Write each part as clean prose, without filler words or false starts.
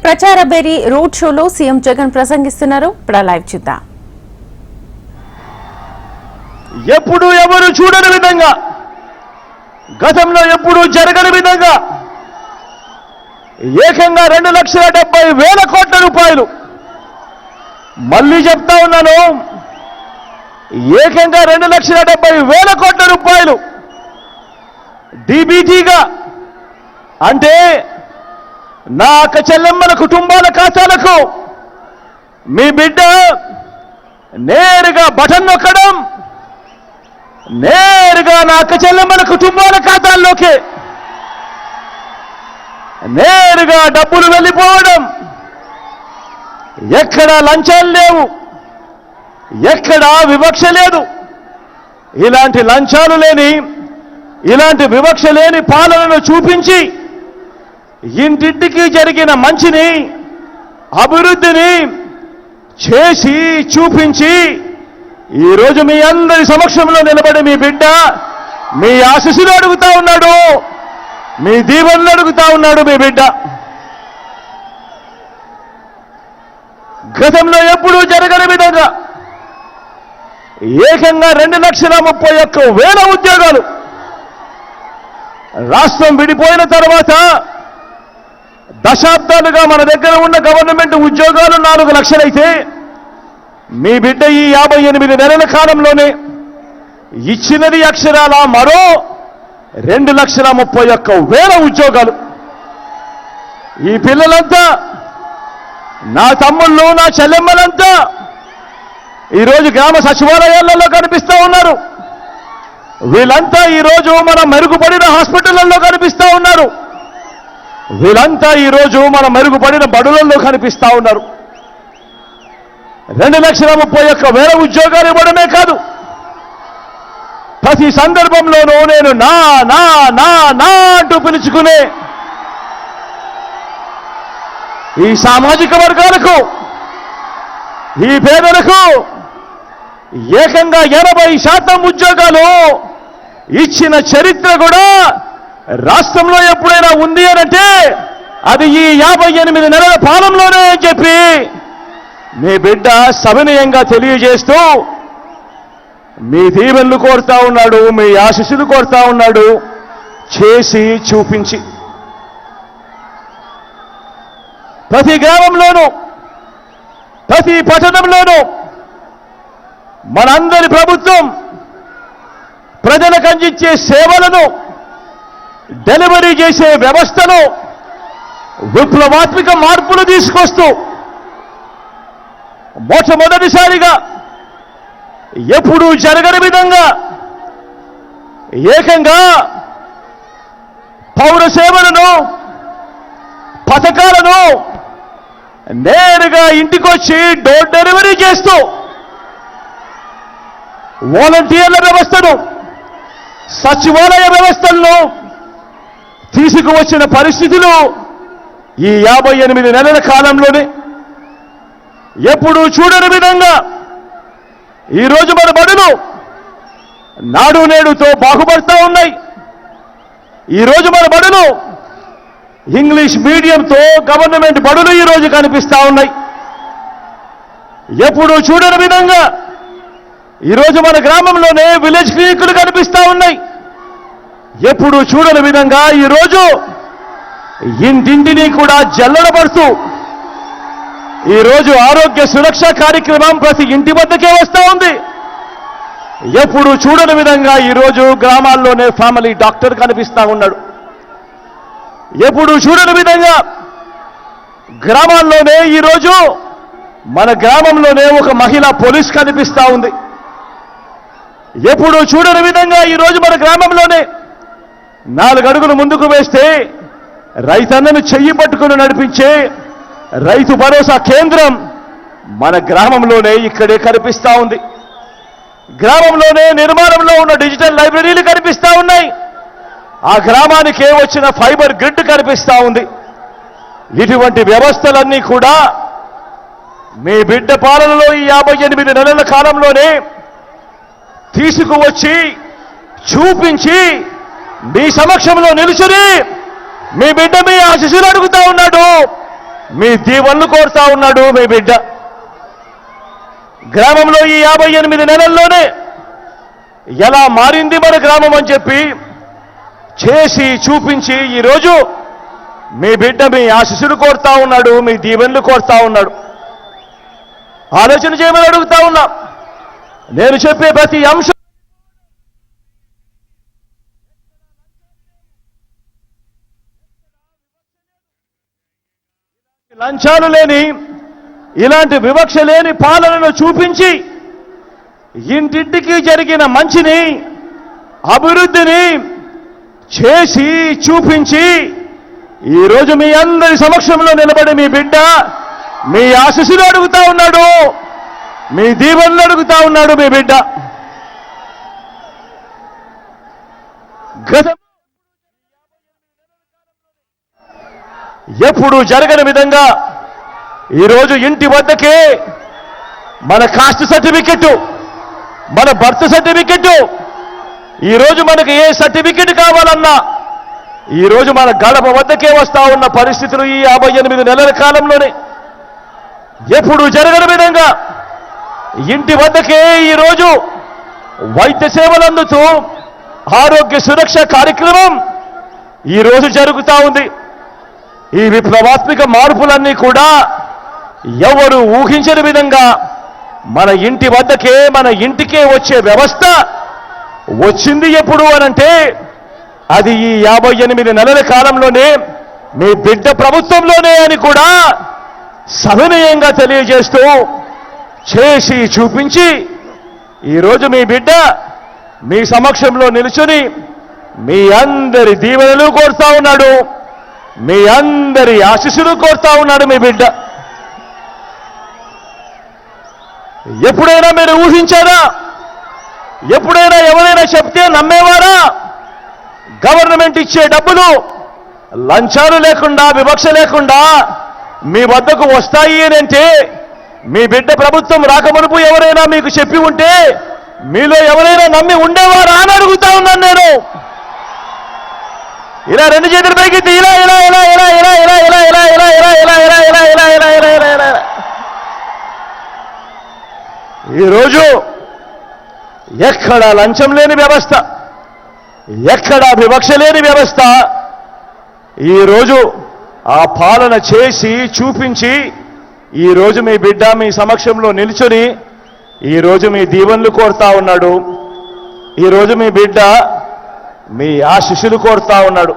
ప్రచార బేరీ రోడ్ షోలో సీఎం జగన్ ప్రసంగిస్తున్నారు. ఇప్పుడు లైవ్ చూద్దాం. ఎప్పుడు ఎవరు చూడని విధంగా, గతంలో ఎప్పుడు జరగని విధంగా ఏకంగా 2,70,000 కోట్ల రూపాయలు, మళ్ళీ చెప్తా ఉన్నాను, ఏకంగా 2,70,000 కోట్ల రూపాయలు డీబీటీగా, అంటే నా అక్క చెల్లెమ్మల కుటుంబాల ఖాతాలకు మీ బిడ్డ నేరుగా బటన్ నొక్కడం, నేరుగా నా అక్క చెల్లెమ్మల కుటుంబాల ఖాతాల్లోకి నేరుగా డబ్బులు వెళ్ళిపోవడం, ఎక్కడా లంచాలు లేవు, ఎక్కడా వివక్ష లేదు. ఇలాంటి లంచాలు లేని, ఇలాంటి వివక్ష లేని పాలనను చూపించి ఇంటింటికి జరిగిన మంచిని, అభివృద్ధిని చేసి చూపించి ఈరోజు మీ అందరి సమక్షంలో నిలబడి మీ బిడ్డ మీ ఆశీస్సులు అడుగుతా ఉన్నాడు, మీ దీవెనలు అడుగుతా ఉన్నాడు మీ బిడ్డ. గతంలో ఎప్పుడూ జరగని విధంగా ఏకంగా 2,31,000 ఉద్యోగాలు. రాష్ట్రం విడిపోయిన తర్వాత దశాబ్దాలుగా మన దగ్గర ఉన్న గవర్నమెంట్ ఉద్యోగాలు 4 లక్షలైతే మీ బిడ్డ ఈ 58 నెలల కాలంలోనే ఇచ్చినది అక్షరాల మరో 2,31,000 ఉద్యోగాలు. ఈ పిల్లలంతా, నా తమ్ముళ్ళు, నా చెల్లెమ్మలంతా ఈరోజు గ్రామ సచివాలయాలలో కనిపిస్తూ ఉన్నారు. వీళ్ళంతా ఈరోజు మన మెరుగుపడిన హాస్పిటళ్లలో కనిపిస్తూ ఉన్నారు. వీళ్ళంతా ఈరోజు మన మెరుగుపడిన బడులలో కనిపిస్తూ ఉన్నారు. 2,31,000 ఉద్యోగాలు ఇవ్వడమే కాదు, ప్రతి సందర్భంలోనూ నేను నా నా నా నా అంటూ పిలుచుకునే ఈ సామాజిక వర్గాలకు, ఈ పేదలకు ఏకంగా 80% ఉద్యోగాలు ఇచ్చిన చరిత్ర కూడా రాష్ట్రంలో ఎప్పుడైనా ఉంది అనంటే అది ఈ 58 నెలల పాలనలోనే అని చెప్పి మీ బిడ్డ సవినయంగా తెలియజేస్తూ మీ దీవెనలు కోరుతా ఉన్నాడు, మీ ఆశీస్సులు కోరుతా ఉన్నాడు, చేసి చూపించి. ప్రతి గ్రామంలోనూ, ప్రతి పట్టణంలోనూ మనందరి ప్రభుత్వం ప్రజలకు అందించే సేవలను, డెలివరీ చేసే వ్యవస్థను విప్లవాత్మక మార్పులు తీసుకొస్తూ మొట్టమొదటిసారిగా ఎప్పుడూ జరగని విధంగా ఏకంగా పౌర సేవలను, పథకాలను నేరుగా ఇంటికొచ్చి డోర్ డెలివరీ చేస్తూ వాలంటీర్ల వ్యవస్థను, సచివాలయ వ్యవస్థలను తీసుకువచ్చిన పరిస్థితులు ఈ 58 నెలల కాలంలోనే ఎప్పుడూ చూడని విధంగా ఈరోజు మన బడులు నాడు నేడుతో బాగుపడతా ఉన్నాయి. ఈరోజు మన బడులు ఇంగ్లీష్ మీడియంతో గవర్నమెంట్ బడులు ఈరోజు కనిపిస్తా ఉన్నాయి. ఎప్పుడూ చూడని విధంగా ఈరోజు మన గ్రామంలోనే విలేజ్ క్లినిక్లు కనిపిస్తా ఉన్నాయి. ఎప్పుడూ చూడని విధంగా ఈరోజు ఇంటింటిని కూడా జల్లడబడుతూ ఈరోజు ఆరోగ్య సురక్ష కార్యక్రమం ప్రతి ఇంటి వద్దకే వస్తూ ఉంది. ఎప్పుడు చూడని విధంగా ఈరోజు గ్రామాల్లోనే ఫ్యామిలీ డాక్టర్ కనిపిస్తా ఉన్నాడు. ఎప్పుడు చూడని విధంగా గ్రామాల్లోనే ఈరోజు మన గ్రామంలోనే ఒక మహిళా పోలీస్ కనిపిస్తా ఉంది. ఎప్పుడు చూడని విధంగా ఈరోజు మన గ్రామంలోనే 4 అడుగులు ముందుకు వేస్తే రైతన్నను చెయ్యి పట్టుకుని నడిపించే రైతు భరోసా కేంద్రం మన గ్రామంలోనే ఇక్కడే కనిపిస్తా ఉంది. గ్రామంలోనే నిర్మాణంలో ఉన్న డిజిటల్ లైబ్రరీలు కనిపిస్తా ఉన్నాయి. ఆ గ్రామానికే వచ్చిన ఫైబర్ గ్రిడ్ కనిపిస్తా ఉంది. ఇటువంటి వ్యవస్థలన్నీ కూడా మీ బిడ్డ పాలనలో ఈ 58 నెలల కాలంలోనే తీసుకువచ్చి చూపించి మీ సమక్షంలో నిలుచుని మీ బిడ్డ మీ ఆశీస్సులు అడుగుతా ఉన్నాడు, మీ దీవెనలు కోరుతా ఉన్నాడు మీ బిడ్డ. గ్రామంలో ఈ 58 నెలల్లోనే ఎలా మారింది మన గ్రామం అని చెప్పి చేసి చూపించి ఈరోజు మీ బిడ్డ మీ ఆశీస్సులు కోరుతా ఉన్నాడు, మీ దీవెనలు కోరుతా ఉన్నాడు. ఆలోచన చేయమని అడుగుతా ఉన్నా. నేను చెప్పే ప్రతి అంశం లంచాలు లేని, ఇలాంటి వివక్ష లేని పాలనను చూపించి ఇంటింటికి జరిగిన మంచిని, అభివృద్ధిని చేసి చూపించి ఈరోజు మీ అందరి సమక్షంలో నిలబడి మీ బిడ్డ మీ ఆశీస్సులు అడుగుతా ఉన్నాడు, మీ దీవెనలు అడుగుతా ఉన్నాడు మీ బిడ్డ. ఎప్పుడు జరగని విధంగా ఈరోజు ఇంటి వద్దకే మన కాస్ట్ సర్టిఫికెట్, మన బర్త్ సర్టిఫికెట్, ఈరోజు మనకు ఏ సర్టిఫికెట్ కావాలన్నా ఈరోజు మన గడప వద్దకే వస్తా ఉన్న పరిస్థితులు ఈ 58 నెలల కాలంలోనే ఎప్పుడు జరగని విధంగా ఇంటి వద్దకే ఈరోజు వైద్య సేవలు అందుతూ ఆరోగ్య సురక్ష కార్యక్రమం ఈరోజు జరుగుతూ ఉంది. ఈ విప్లవాత్మక మార్పులన్నీ కూడా ఎవరు ఊహించని విధంగా మన ఇంటి వద్దకే, మన ఇంటికే వచ్చే వ్యవస్థ వచ్చింది. ఎప్పుడు అనంటే అది ఈ 58 నెలల కాలంలోనే మీ బిడ్డ ప్రభుత్వంలోనే అని కూడా సవినయంగా తెలియజేస్తూ చేసి చూపించి ఈరోజు మీ బిడ్డ మీ సమక్షంలో నిలుచుని మీ అందరి దీవెనలు కోరుతా ఉన్నాడు, మీ అందరి ఆశీస్సులు కోరుతా ఉన్నాడు మీ బిడ్డ. ఎప్పుడైనా మీరు ఊహించారా? ఎప్పుడైనా ఎవరైనా చెప్తే నమ్మేవారా? గవర్నమెంట్ ఇచ్చే డబ్బులు లంచాలు లేకుండా, వివక్ష లేకుండా మీ వద్దకు వస్తాయి అంటే మీ బిడ్డ ప్రభుత్వం రాకమునుపు ఎవరైనా మీకు చెప్పి ఉంటే మీలో ఎవరైనా నమ్మి ఉండేవారా అని అడుగుతా ఉన్నాను నేను. ఇలా రెండు చేతులు పైకెత్తి ఇలా ఇలా ఇలా ఇలా ఇలా ఇలా ఇలా ఇలా ఇలా ఇలా ఇలా ఇలా ఇలా ఇలా ఇలా ఇలా ఇలా ఇలా ఈరోజు ఎక్కడా లంచం లేని వ్యవస్థ, ఎక్కడా వివక్ష లేని వ్యవస్థ ఈరోజు ఆ పాలన చేసి చూపించి ఈరోజు మీ బిడ్డ మీ సమక్షంలో నిల్చుని ఈరోజు మీ దీవెనలు కోరుతా ఉన్నాడు. ఈరోజు మీ బిడ్డ మీ ఆశీస్సులు కోరుతా ఉన్నాడు.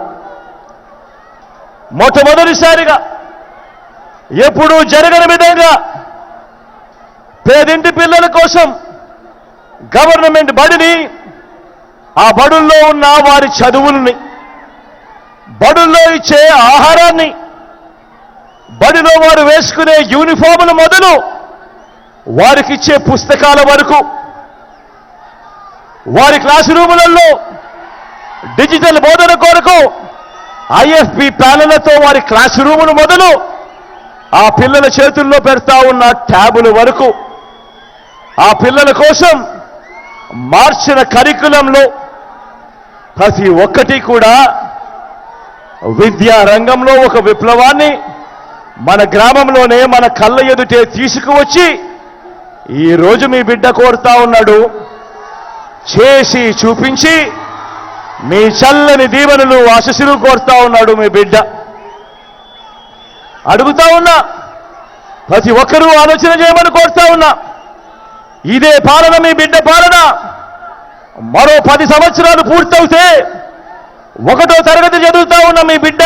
మొట్టమొదటిసారిగా ఎప్పుడూ జరగని విధంగా పేదింటి పిల్లల కోసం గవర్నమెంట్ బడిని, ఆ బడుల్లో ఉన్న వారి చదువుల్ని, బడుల్లో ఇచ్చే ఆహారాన్ని, బడిలో వారు వేసుకునే యూనిఫాములు మొదలు వారికిచ్చే పుస్తకాల వరకు, వారి క్లాస్ రూములలో డిజిటల్ బోధన కొరకు IFP ప్యానెళ్లతో వారి క్లాస్ రూములు మొదలు ఆ పిల్లల చేతుల్లో పెడతా ఉన్న ట్యాబుల వరకు, ఆ పిల్లల కోసం మార్చిన కరికులంలో ప్రతి ఒక్కటి కూడా విద్యా రంగంలో ఒక విప్లవాన్ని మన గ్రామంలోనే మన కళ్ళ ఎదుటే తీసుకువచ్చి ఈరోజు మీ బిడ్డ కోరుతా ఉన్నాడు. చేసి చూపించి మీ చల్లని దీవెనలు ఆశీస్సులు కోరుతా ఉన్నాడు మీ బిడ్డ. అడుగుతా ఉన్నా, ప్రతి ఒక్కరూ ఆలోచన చేయమని కోరుతా ఉన్నా. ఇదే పాలన, మీ బిడ్డ పాలన మరో 10 సంవత్సరాలు పూర్తవుతే 1వ తరగతి చదువుతా ఉన్న మీ బిడ్డ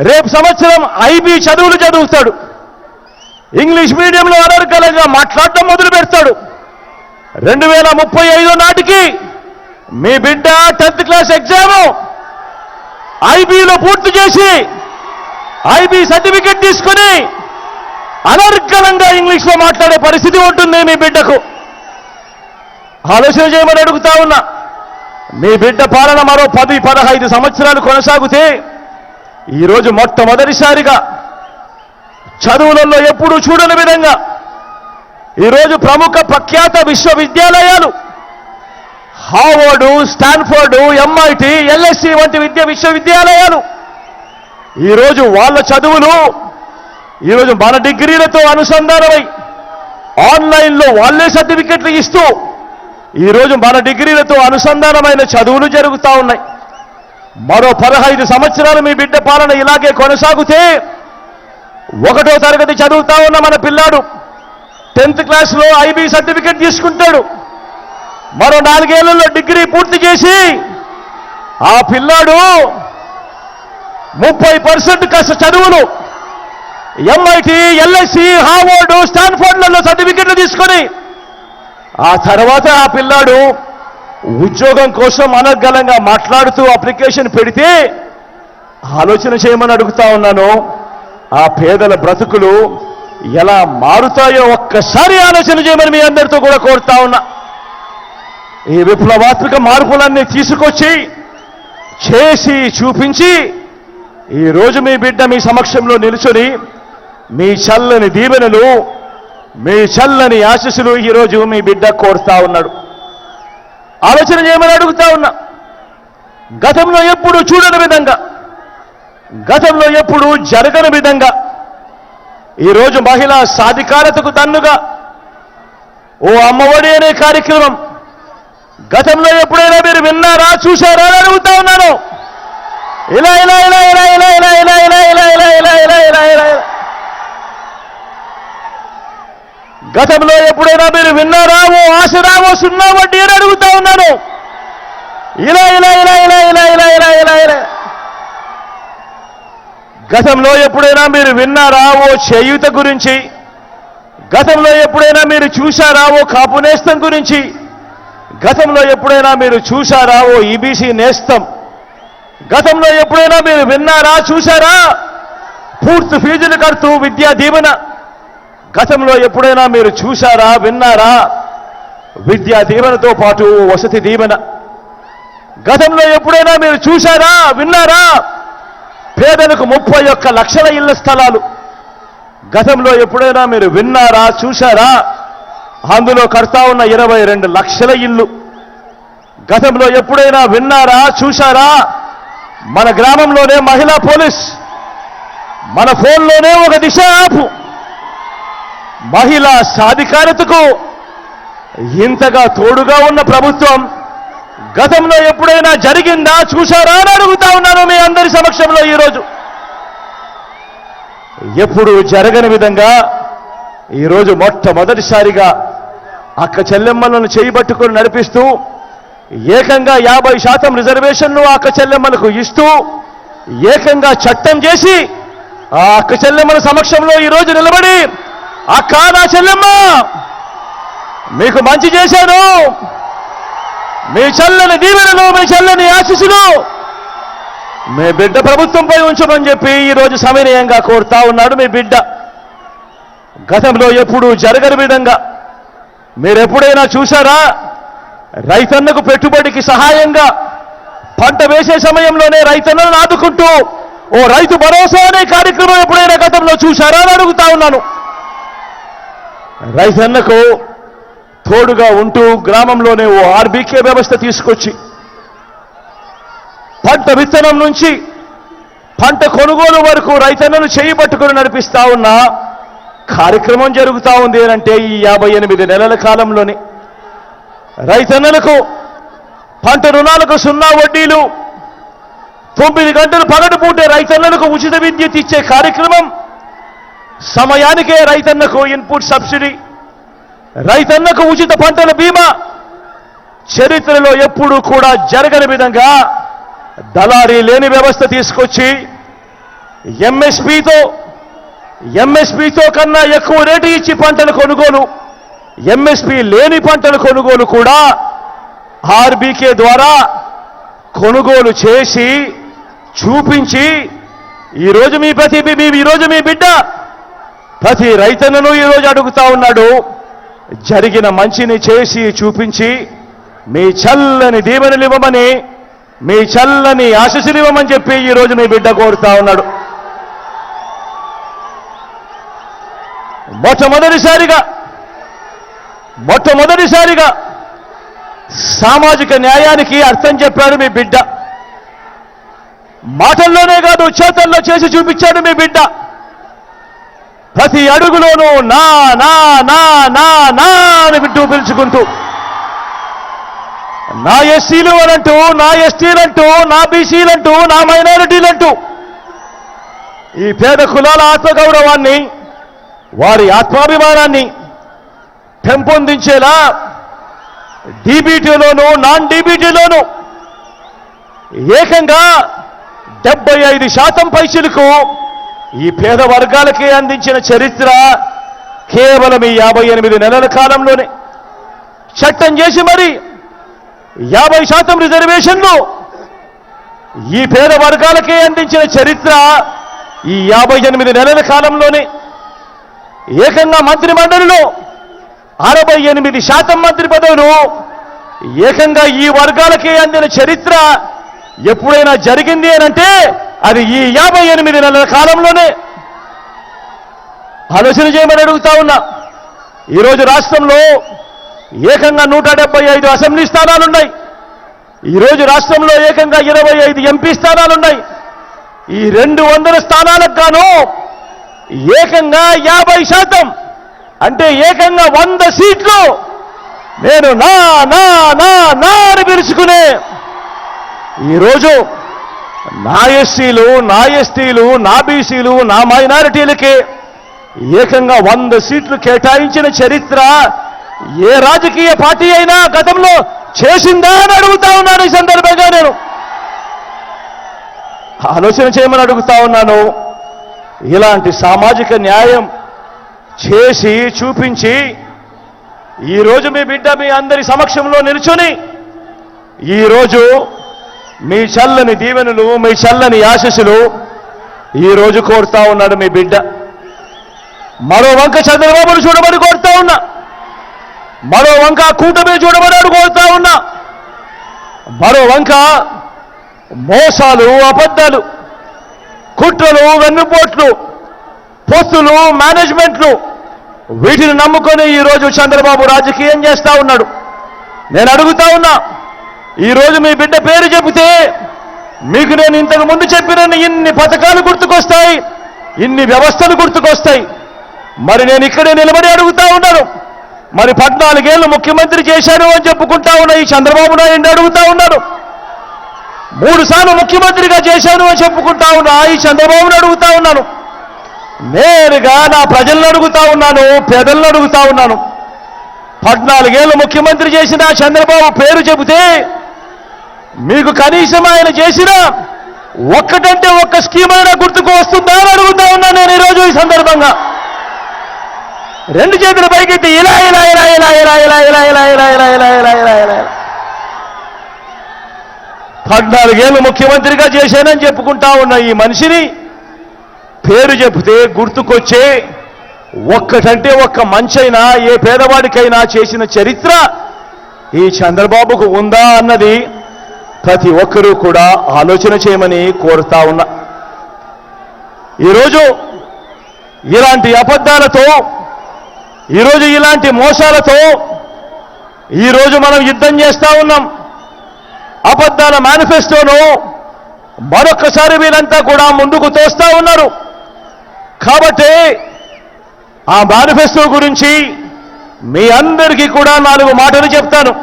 రేపు సంవత్సరం IB చదువులు చదువుతాడు. ఇంగ్లీష్ మీడియంలో అనర్గళంగా మాట్లాడటం మొదలు పెడతాడు. 2035 నాటికి మీ బిడ్డ 10th క్లాస్ ఎగ్జామ్ IBలో పూర్తి చేసి IB సర్టిఫికెట్ తీసుకుని అనర్గళంగా ఇంగ్లీష్లో మాట్లాడే పరిస్థితి ఉంటుంది మీ బిడ్డకు. ఆలోచన చేయమని అడుగుతా ఉన్నా. మీ బిడ్డ పాలన మరో 10-15 సంవత్సరాలు కొనసాగితే ఈరోజు మొట్టమొదటిసారిగా చదువులలో ఎప్పుడూ చూడని విధంగా ఈరోజు ప్రముఖ ప్రఖ్యాత విశ్వవిద్యాలయాలు హార్వర్డ్, స్టాన్ఫోర్డ్, MIT, LSE వంటి విశ్వవిద్యాలయాలు ఈరోజు వాళ్ళ చదువులు ఈరోజు మన డిగ్రీలతో అనుసంధానమై ఆన్లైన్లో వాళ్ళే సర్టిఫికెట్లు ఇస్తూ ఈరోజు మన డిగ్రీలతో అనుసంధానమైన చదువులు జరుగుతూ ఉన్నాయి. మరో 15 సంవత్సరాలు మీ బిడ్డ పాలన ఇలాగే కొనసాగితే 1వ తరగతి చదువుతా ఉన్న మన పిల్లాడు 10th క్లాస్లో IB సర్టిఫికెట్ తీసుకుంటాడు. మరో 4 ఏళ్లలో డిగ్రీ పూర్తి చేసి ఆ పిల్లాడు 30% చదువులు MIT, LSE, హార్వర్డ్, స్టాన్ఫోర్డ్లలో సర్టిఫికెట్లు తీసుకొని ఆ తర్వాత ఆ పిల్లాడు ఉద్యోగం కోసం అనర్గళంగా మాట్లాడుతూ అప్లికేషన్ పెడితే ఆలోచన చేయమని అడుగుతా ఉన్నాను. ఆ పేదల బ్రతుకులు ఎలా మారుతాయో ఒక్కసారి ఆలోచన చేయమని మీ అందరితో కూడా కోరుతా ఉన్నా. ఈ విప్లవాత్మక మార్పులన్నీ తీసుకొచ్చి చేసి చూపించి ఈరోజు మీ బిడ్డ మీ సమక్షంలో నిలుచుని మీ చల్లని దీవెనలు, మీ చల్లని ఆశీస్సులు ఈరోజు మీ బిడ్డ కోరుతా ఉన్నాడు. ఆలోచన చేయమని అడుగుతా ఉన్నా. గతంలో ఎప్పుడు చూడని విధంగా, గతంలో ఎప్పుడు జరగని విధంగా ఈరోజు మహిళా సాధికారతకు దన్నుగా ఓ అమ్మఒడి అనే కార్యక్రమం గతంలో ఎప్పుడైనా మీరు విన్నారా, చూశారా అని అడుగుతా ఉన్నాను. ఇలా ఇలా ఇలా ఇలా ఇలా ఇలా ఇలా ఇలా ఇలా ఇలా ఇలా ఇలా ఇలా ఇలా గతంలో ఎప్పుడైనా మీరు విన్నారా ఓ ఆశరావో 0 వడ్డీ అని అడుగుతా ఉన్నాను. ఇలా ఇలా ఇలా ఇలా ఇలా ఇలా ఇలా ఇలా ఇలా గతంలో ఎప్పుడైనా మీరు విన్నారా ఓ చేయూత గురించి? గతంలో ఎప్పుడైనా మీరు చూశారా ఓ కాపు నేస్తం గురించి? గతంలో ఎప్పుడైనా మీరు చూశారా ఓ EBC నేస్తం? గతంలో ఎప్పుడైనా మీరు విన్నారా, చూశారా పూర్తి ఫీజులు కడుతూ విద్యా దీవెన? గతంలో ఎప్పుడైనా మీరు చూశారా, విన్నారా విద్యా దీవెనతో పాటు వసతి దీవెన? గతంలో ఎప్పుడైనా మీరు చూశారా, విన్నారా పేదలకు 31 లక్షల ఇళ్ల స్థలాలు? గతంలో ఎప్పుడైనా మీరు విన్నారా, చూశారా అందులో కడతా ఉన్న 22 లక్షల ఇల్లు? గతంలో ఎప్పుడైనా విన్నారా, చూశారా మన గ్రామంలోనే మహిళా పోలీస్, మన ఫోన్లోనే ఒక దిశ యాప్ మహిళా సాధికారతకు ఇంతగా తోడుగా ఉన్న ప్రభుత్వం గతంలో ఎప్పుడైనా జరిగిందా, చూశారా అని అడుగుతా ఉన్నాను మీ అందరి సమక్షంలో ఈరోజు. ఎప్పుడు జరగని విధంగా ఈరోజు మొట్టమొదటిసారిగా అక్క చెల్లెమ్మలను చేయబట్టుకుని నడిపిస్తూ ఏకంగా 50% రిజర్వేషన్ను అక్క చెల్లెమ్మలకు ఇస్తూ ఏకంగా చట్టం చేసి ఆ అక్క చెల్లెమ్మల సమక్షంలో ఈరోజు నిలబడి, అక్క నా చెల్లెమ్మ మీకు మంచి చేశాను, మీ చల్లని దీవెనలు, మీ చల్లని ఆశీస్సులు మీ బిడ్డ ప్రభుత్వంపై ఉంచమని చెప్పి ఈరోజు సవినయంగా కోరుతా ఉన్నాడు మీ బిడ్డ. గతంలో ఎప్పుడు జరగని విధంగా మీరెప్పుడైనా చూశారా? రైతన్నకు పెట్టుబడికి సహాయంగా పంట వేసే సమయంలోనే రైతన్నలను ఆదుకుంటూ ఓ రైతు భరోసా అనే కార్యక్రమం ఎప్పుడైనా గతంలో చూశారా అని అడుగుతా ఉన్నాను. రైతన్నకు తోడుగా ఉంటూ గ్రామంలోనే ఓ RBK వ్యవస్థ తీసుకొచ్చి పంట విత్తనం నుంచి పంట కొనుగోలు వరకు రైతన్నను చేయబట్టుకుని నడిపిస్తా ఉన్న కార్యక్రమం జరుగుతూ ఉంది అంటే ఈ 58 నెలల కాలంలోనే రైతన్నలకు పంట రుణాలకు 0 వడ్డీలు, 9 గంటలు పగటి పూటే రైతన్నలకు ఉచిత విద్యుత్ ఇచ్చే కార్యక్రమం, సమయానికే రైతన్నకు ఇన్పుట్ సబ్సిడీ, రైతన్నకు ఉచిత పంటల బీమా, చరిత్రలో ఎప్పుడూ కూడా జరగని విధంగా దళారీ లేని వ్యవస్థ తీసుకొచ్చి ఎంఎస్పీతో కన్నా ఎక్కువ రేటు ఇచ్చి పంటల కొనుగోలు, MSP లేని పంటల కొనుగోలు కూడా RBK ద్వారా కొనుగోలు చేసి చూపించి ఈరోజు మీ బిడ్డ ప్రతి రైతన్నను ఈరోజు అడుగుతా ఉన్నాడు. జరిగిన మంచిని చేసి చూపించి మీ చల్లని దీవెనలు ఇవ్వమని, మీ చల్లని ఆశీస్సులు ఇవ్వమని చెప్పి ఈరోజు మీ బిడ్డ కోరుతా ఉన్నాడు. మొట్టమొదటిసారిగా సామాజిక న్యాయానికి అర్థం చెప్పాడు మీ బిడ్డ. మాటల్లోనే కాదు, చేతల్లో చేసి చూపించాడు మీ బిడ్డ. ప్రతి అడుగులోనూ నా నా నా నా నా అని వింటూ పిలుచుకుంటూ నా ఎస్సీలు అనంటూ, నా ఎస్టీలంటూ, నా బీసీలంటూ, నా మైనారిటీలంటూ ఈ పేద కులాల ఆత్మగౌరవాన్ని, వారి ఆత్మాభిమానాన్ని పెంపొందించేలా డీబీటీలోనూ నాన్ డీబీటీలోనూ ఏకంగా 75% పైసలకు ఈ పేద వర్గాలకే అందించిన చరిత్ర కేవలం ఈ 58 నెలల కాలంలోనే. చట్టం చేసి మరి 50% రిజర్వేషన్లు ఈ పేద వర్గాలకే అందించిన చరిత్ర ఈ 58 నెలల కాలంలోనే. ఏకంగా మంత్రి మండలిలో 68% మంత్రి పదవులు ఏకంగా ఈ వర్గాలకే అందిన చరిత్ర ఎప్పుడైనా జరిగింది అనంటే అది ఈ 58 నెలల కాలంలోనే. ఆలోచన చేయమని అడుగుతా ఉన్నా. ఈరోజు రాష్ట్రంలో ఏకంగా 175 అసెంబ్లీ స్థానాలున్నాయి. ఈరోజు రాష్ట్రంలో ఏకంగా 25 ఎంపీ స్థానాలున్నాయి. ఈ 200 స్థానాలకు గాను ఏకంగా 50% అంటే ఏకంగా 100 సీట్లు నేను నా నా నా నా అని పిలుచుకునే ఈరోజు నా ఎస్సీలు, నా ఎస్టీలు, నా బీసీలు, నా మైనారిటీలకి ఏకంగా 100 సీట్లు కేటాయించిన చరిత్ర ఏ రాజకీయ పార్టీ అయినా గతంలో చేసిందా అని అడుగుతా ఉన్నాను. ఈ సందర్భంగా నేను ఆలోచన చేయమని అడుగుతా ఉన్నాను. ఇలాంటి సామాజిక న్యాయం చేసి చూపించి ఈరోజు మీ బిడ్డ మీ అందరి సమక్షంలో నిల్చుని ఈరోజు మీ చల్లని దీవెనలు, మీ చల్లని ఆశీస్సులు ఈరోజు కోరుతా ఉన్నాడు మీ బిడ్డ. మరో వంక చంద్రబాబును చూడమని కోరుతా ఉన్నా, మరో వంక కూటమిని చూడమని కోరుతా ఉన్నా, మరో వంక మోసాలు, అబద్ధాలు, కుట్రలు, వెన్నుపోట్లు, పొత్తులు, మేనేజ్మెంట్లు వీటిని నమ్ముకొని ఈరోజు చంద్రబాబు రాజకీయం చేస్తా ఉన్నాడు. నేను అడుగుతా ఉన్నా, ఈరోజు మీ బిడ్డ పేరు చెబితే మీకు నేను ఇంతకు ముందు చెప్పిన ఇన్ని పథకాలు గుర్తుకొస్తాయి, ఇన్ని వ్యవస్థలు గుర్తుకొస్తాయి. మరి నేను ఇక్కడే నిలబడి అడుగుతా ఉన్నాను, మరి 14 ఏళ్ళు ముఖ్యమంత్రి చేశాను అని చెప్పుకుంటా ఉన్న ఈ చంద్రబాబు నాయుడు అడుగుతా ఉన్నాను, 3 సార్లు ముఖ్యమంత్రిగా చేశాను అని చెప్పుకుంటా ఉన్నా ఈ చంద్రబాబును అడుగుతా ఉన్నాను. నేరుగా నా ప్రజలను అడుగుతా ఉన్నాను, పేదలను అడుగుతా ఉన్నాను. 14 ఏళ్ళు ముఖ్యమంత్రి చేసిన చంద్రబాబు పేరు చెబితే మీకు కనీసం ఆయన చేసిన ఒక్కటంటే ఒక్క స్కీమ్ అయినా గుర్తుకు వస్తుందా అని అడుగుతా ఉన్నా నేను ఈరోజు ఈ సందర్భంగా. 2 చేతుల పైకెత్తి ఇలా ఇలా ఇలా ఇలా ఇలా ఇలా ఇలా ఇలా ఇలా ఇలా ఇలా ఇలా ఇలా ఇలా 14 ఏళ్ళు ముఖ్యమంత్రిగా చేశానని చెప్పుకుంటా ఉన్న ఈ మనిషిని పేరు చెబితే గుర్తుకొచ్చే ఒక్కటంటే ఒక్క మంచైనా ఏ పేదవాడికైనా చేసిన చరిత్ర ఈ చంద్రబాబుకు ఉందా అన్నది ప్రతి ఒక్కరూ కూడా ఆలోచన చేయమని కోరుతా ఉన్నా. ఈరోజు ఇలాంటి అబద్ధాలతో, ఈరోజు ఇలాంటి మోసాలతో ఈరోజు మనం యుద్ధం చేస్తా ఉన్నాం. అబద్ధాల మేనిఫెస్టోను మరొక్కసారి వీళ్ళంతా కూడా ముందుకు తోస్తా ఉన్నారు. కాబట్టి ఆ మేనిఫెస్టో గురించి మీ అందరికీ కూడా 4 మాటలు చెప్తాను.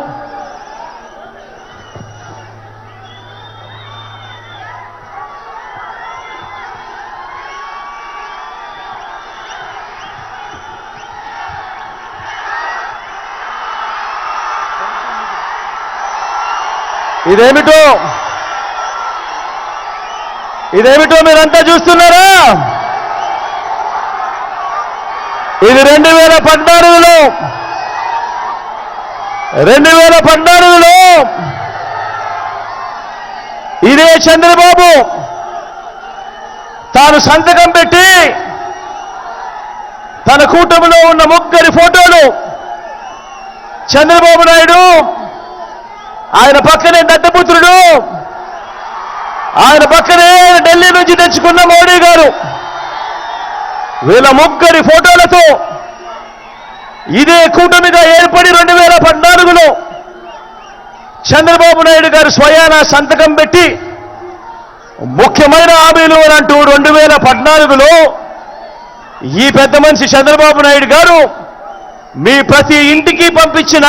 ఇదేమిటో మీరంతా చూస్తున్నారా? ఇది 2014లో ఇదే చంద్రబాబు తాను సంతకం పెట్టి తన కూటమిలో ఉన్న 3 ఫోటోలు, చంద్రబాబు నాయుడు, ఆయన పక్కనే దత్తపుత్రుడు, ఆయన పక్కనే ఢిల్లీ నుంచి తెచ్చుకున్న మోడీ గారు, వీళ్ళ 3 ఫోటోలతో ఇదే కూటమిగా ఏర్పడి 2014లో చంద్రబాబు నాయుడు గారు స్వయాన సంతకం పెట్టి ముఖ్యమైన హామీలు అని అంటూ 2014లో ఈ పెద్ద మనిషి చంద్రబాబు నాయుడు గారు మీ ప్రతి ఇంటికి పంపించిన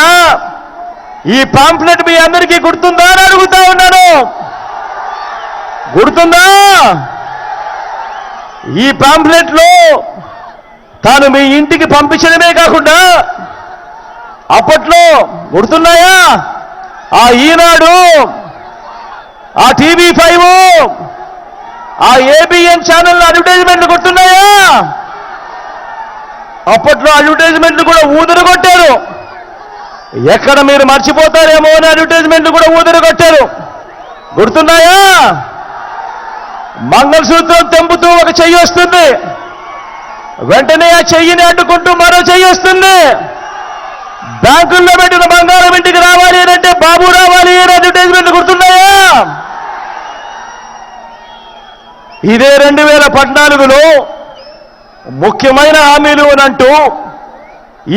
ఈ పాంప్లెట్ మీ అందరికీ గుర్తుందా అని అడుగుతా ఉన్నాను. గుర్తుందా? ఈ పాంప్లెట్ లో తాను మీ ఇంటికి పంపించడమే కాకుండా అప్పట్లో గుర్తున్నాయా ఆ ఈనాడు, ఆ TV5, ఆ ABN ఛానల్ అడ్వర్టైజ్మెంట్లు గుర్తున్నాయా? అప్పట్లో అడ్వర్టైజ్మెంట్లు కూడా ఊదరగొట్టారు. ఎక్కడ మీరు మర్చిపోతారేమో అని అడ్వర్టైజ్మెంట్లు కూడా ఊదరగొట్టారు. గుర్తున్నాయా? మంగళసూత్రం తెంపుతూ ఒక చెయ్యి వస్తుంది, వెంటనే ఆ చెయ్యిని అడ్డుకుంటూ మరో చెయ్యి వస్తుంది. బ్యాంకుల్లో పెట్టిన బంగారం ఇంటికి రావాలి అంటే బాబు రావాలి అని అడ్వర్టైజ్మెంట్ గుర్తున్నాయా? ఇదే 2014లో ముఖ్యమైన హామీలు అనంటూ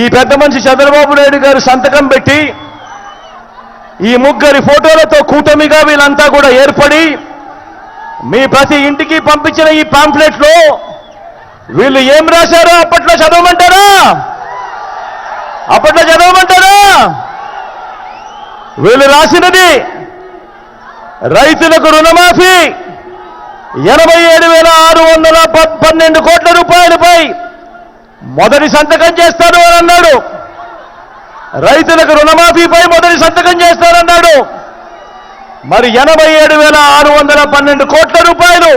ఈ పెద్ద మనిషి చంద్రబాబు నాయుడు గారు సంతకం పెట్టి ఈ ముగ్గురి ఫోటోలతో కూటమిగా వీళ్ళంతా కూడా ఏర్పడి మీ ప్రతి ఇంటికి పంపించిన ఈ పాంప్లెట్ లో వీళ్ళు ఏం రాశారో అప్పట్లో చదవమంటారా? అప్పట్లో చదవమంటారా? వీళ్ళు రాసినది రైతులకు రుణమాఫీ 87,612 కోట్ల రూపాయలపై మొదటి సంతకం చేస్తాడు అని అన్నాడు. రైతులకు రుణమాఫీపై మొదటి సంతకం చేస్తారన్నాడు. మరి 87,612 కోట్ల రూపాయలు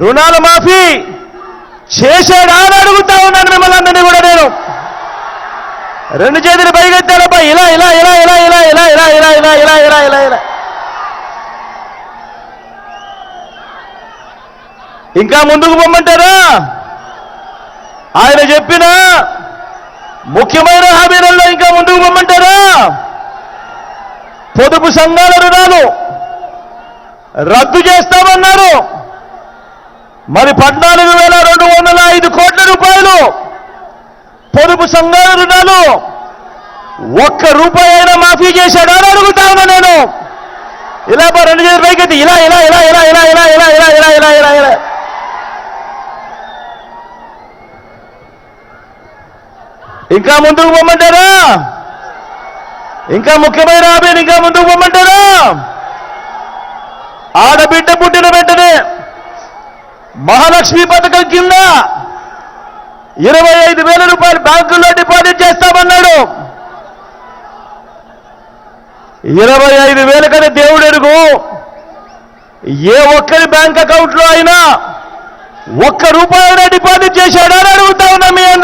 రుణాల మాఫీ చేశాడా అని అడుగుతా ఉన్నాను మిమ్మల్ని అందరినీ కూడా నేను. రెండు చేతులు పైకెత్తారబ్బా, ఇలా ఇలా ఇలా ఇలా ఇలా ఇలా ఇలా ఇలా ఇలా ఇలా ఇలా ఇలా ఇలా. ఇంకా ముందుకు పొమ్మంటారా? ఆయన చెప్పిన ముఖ్యమైన హామీలలో ఇంకా ముందుకు పొమ్మంటారా? పొదుపు సంఘాల రుణాలు రద్దు చేస్తామన్నారు. మరి 14,205 కోట్ల రూపాయలు పొదుపు సంఘాల రుణాలు ఒక్క రూపాయి అయినా మాఫీ చేశాడా అని అడుగుతా ఉన్నా నేను. ఇలా రెండు చేతులు పైకెత్తి ఇలా ఇలా ఇలా ఇలా ఇలా ఇలా ఇలా ఇలా ఇలా ఇలా ఇలా ఇలా. ఇంకా ముందుకు పొమ్మంటారా? ఇంకా ముఖ్యమైన హామీని ఇంకా ముందుకు పొమ్మంటారా? ఆడబిడ్డ పుట్టిన వెంటనే మహాలక్ష్మి పథకం కింద 25,000 రూపాయలు బ్యాంకుల్లో డిపాజిట్ చేస్తామన్నాడు. 25,000 కన్నా దేవుడు ఎరుగు. ఏ ఒక్కరి బ్యాంక్ అకౌంట్లో అయినా ఒక్క రూపాయి డిపాజిట్ చేశాడా అని అడుగుతా ఉన్నా మీ అందరూ.